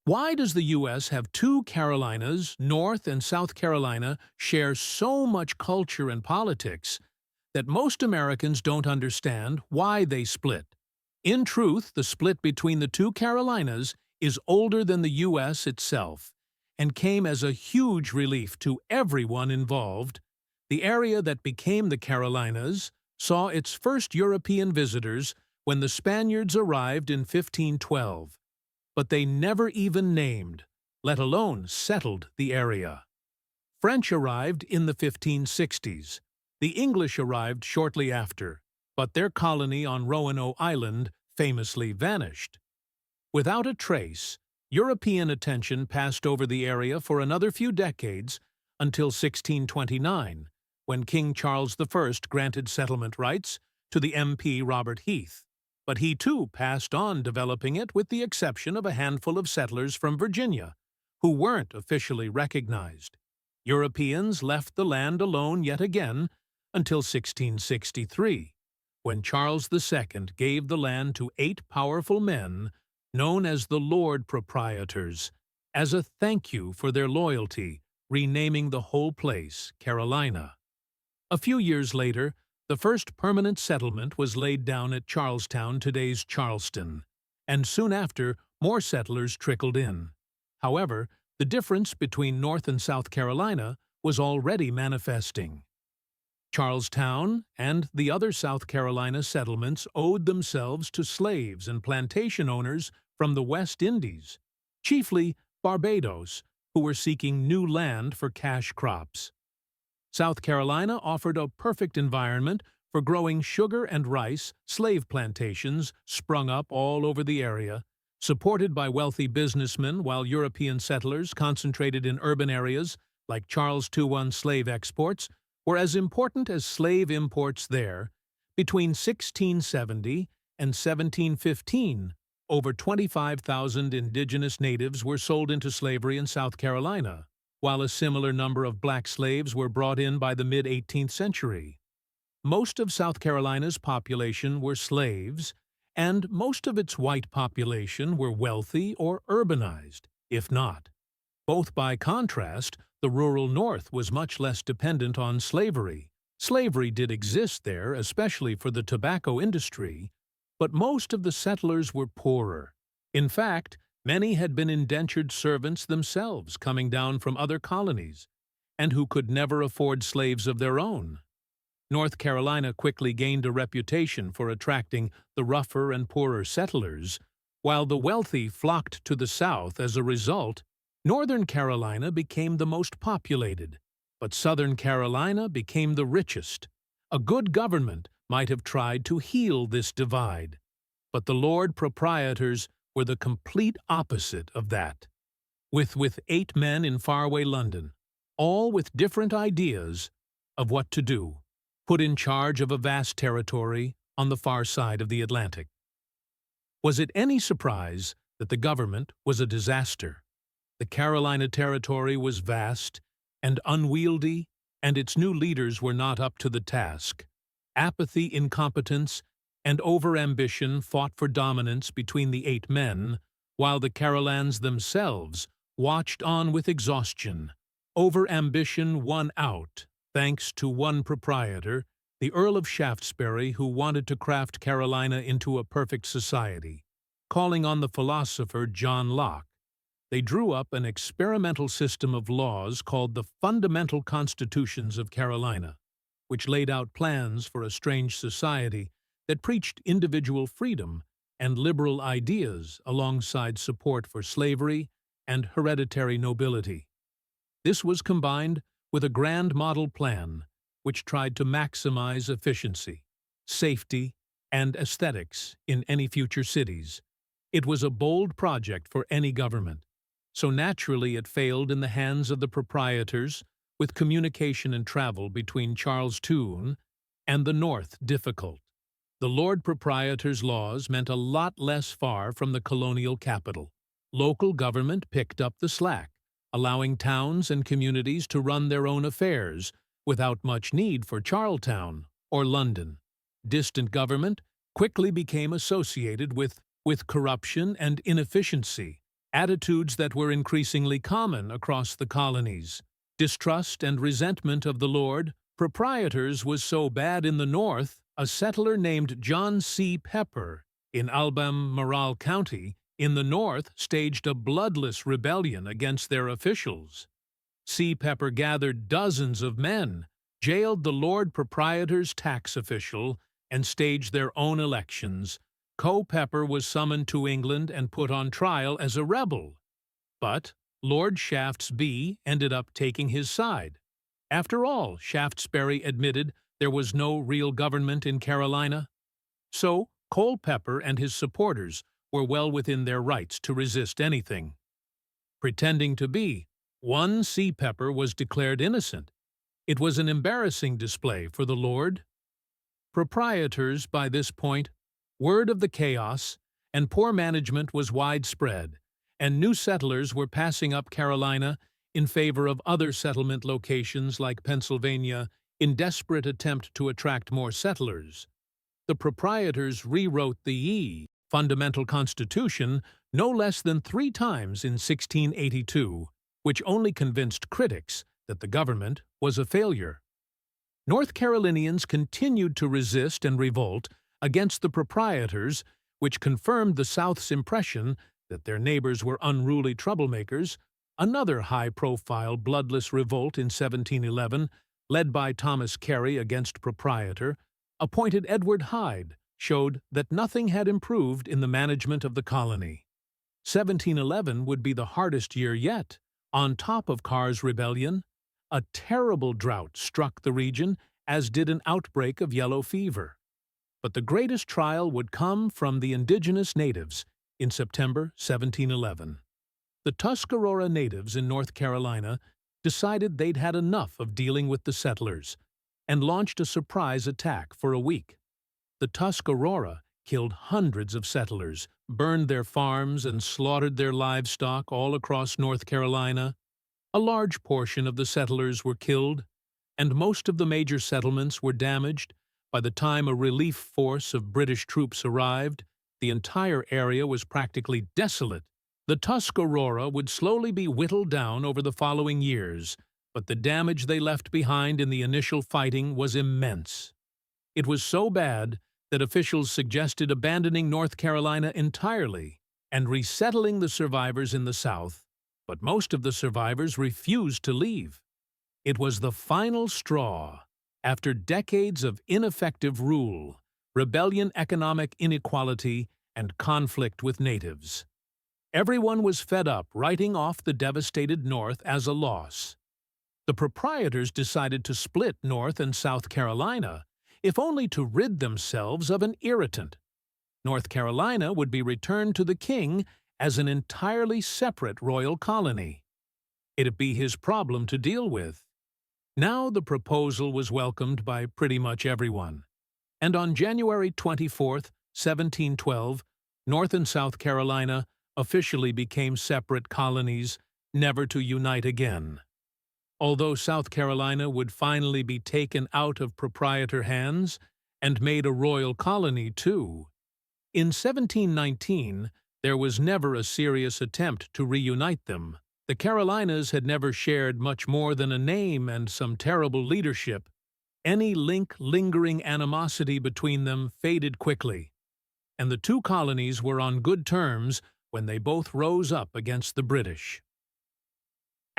Why does the U.S. have two Carolinas, North and South Carolina, share so much culture and politics that most Americans don't understand why they split? In truth, the split between the two Carolinas is older than the U.S. itself and came as a huge relief to everyone involved. The area that became the Carolinas saw its first European visitors when the Spaniards arrived in 1512. But they never even named, let alone settled, the area. French arrived in the 1560s. The English arrived shortly after, but their colony on Roanoke Island famously vanished. Without a trace, European attention passed over the area for another few decades until 1629, when King Charles I granted settlement rights to the MP Robert Heath. But he too passed on developing it with the exception of a handful of settlers from Virginia, who weren't officially recognized. Europeans left the land alone yet again until 1663, when Charles II gave the land to 8 powerful men, known as the Lord Proprietors, as a thank you for their loyalty, renaming the whole place Carolina. A few years later, the first permanent settlement was laid down at Charlestown, today's Charleston, and soon after, more settlers trickled in. However, the difference between North and South Carolina was already manifesting. Charlestown and the other South Carolina settlements owed themselves to slaves and plantation owners from the West Indies, chiefly Barbados, who were seeking new land for cash crops. South Carolina offered a perfect environment for growing sugar and rice. Slave plantations sprung up all over the area, supported by wealthy businessmen, while European settlers concentrated in urban areas like Charles II slave exports were as important as slave imports there. Between 1670 and 1715, over 25,000 indigenous natives were sold into slavery in South Carolina, while a similar number of black slaves were brought in by the mid-18th century. Most of South Carolina's population were slaves, and most of its white population were wealthy or urbanized, if not. Both by contrast, the rural North was much less dependent on slavery. Slavery did exist there, especially for the tobacco industry, but most of the settlers were poorer. In fact, many had been indentured servants themselves coming down from other colonies, and who could never afford slaves of their own. North Carolina quickly gained a reputation for attracting the rougher and poorer settlers, while the wealthy flocked to the South. As a result, Northern Carolina became the most populated, but Southern Carolina became the richest. A good government might have tried to heal this divide, but the Lord Proprietors were the complete opposite of that. With 8 men in faraway London, all with different ideas of what to do, put in charge of a vast territory on the far side of the Atlantic. Was it any surprise that the government was a disaster? The Carolina Territory was vast and unwieldy, and its new leaders were not up to the task. Apathy, incompetence, and overambition fought for dominance between the 8 men, while the Carolans themselves watched on with exhaustion. Overambition won out, thanks to one proprietor, the Earl of Shaftesbury, who wanted to craft Carolina into a perfect society. Calling on the philosopher John Locke, they drew up an experimental system of laws called the Fundamental Constitutions of Carolina, which laid out plans for a strange society that preached individual freedom and liberal ideas alongside support for slavery and hereditary nobility. This was combined with a grand model plan which tried to maximize efficiency, safety, and aesthetics in any future cities. It was a bold project for any government, so naturally it failed in the hands of the proprietors, with communication and travel between Charles II and the North difficult. The Lord Proprietors' laws meant a lot less far from the colonial capital. Local government picked up the slack, allowing towns and communities to run their own affairs without much need for Charlestown or London. Distant government quickly became associated with corruption and inefficiency, attitudes that were increasingly common across the colonies. Distrust and resentment of the lord proprietors was so bad in the north, a settler named John C. Pepper in Albemarle County in the north staged a bloodless rebellion against their officials. C. Pepper gathered dozens of men, jailed the lord proprietor's tax official, and staged their own elections. Pepper was summoned to England and put on trial as a rebel. But Lord Shaftesbury ended up taking his side. After all, Shaftesbury admitted there was no real government in Carolina. So Pepper and his supporters were well within their rights to resist anything. Pretending to be, one C. Pepper was declared innocent. It was an embarrassing display for the lord. Proprietors, by this point, word of the chaos and poor management was widespread, and new settlers were passing up Carolina in favor of other settlement locations like Pennsylvania in desperate attempt to attract more settlers. The proprietors rewrote the fundamental constitution no less than 3 times in 1682, which only convinced critics that the government was a failure. North Carolinians continued to resist and revolt against the proprietors, which confirmed the South's impression that their neighbors were unruly troublemakers. Another high-profile bloodless revolt in 1711, led by Thomas Carey against proprietor, appointed Edward Hyde, showed that nothing had improved in the management of the colony. 1711 would be the hardest year yet. On top of Carr's rebellion, a terrible drought struck the region, as did an outbreak of yellow fever. But the greatest trial would come from the indigenous natives in September 1711. The Tuscarora natives in North Carolina decided they'd had enough of dealing with the settlers and launched a surprise attack for a week. The Tuscarora killed hundreds of settlers, burned their farms, and slaughtered their livestock all across North Carolina. A large portion of the settlers were killed, and most of the major settlements were damaged. By the time a relief force of British troops arrived, the entire area was practically desolate. The Tuscarora would slowly be whittled down over the following years, but the damage they left behind in the initial fighting was immense. It was so bad that officials suggested abandoning North Carolina entirely and resettling the survivors in the South, but most of the survivors refused to leave. It was the final straw. After decades of ineffective rule, rebellion, economic inequality, and conflict with natives, everyone was fed up, writing off the devastated North as a loss. The proprietors decided to split North and South Carolina, if only to rid themselves of an irritant. North Carolina would be returned to the king as an entirely separate royal colony. It'd be his problem to deal with. Now the proposal was welcomed by pretty much everyone, and on January 24, 1712, North and South Carolina officially became separate colonies, never to unite again. Although South Carolina would finally be taken out of proprietor hands and made a royal colony too, in 1719 there was never a serious attempt to reunite them. The Carolinas had never shared much more than a name and some terrible leadership. Any lingering animosity between them faded quickly, and the two colonies were on good terms when they both rose up against the British.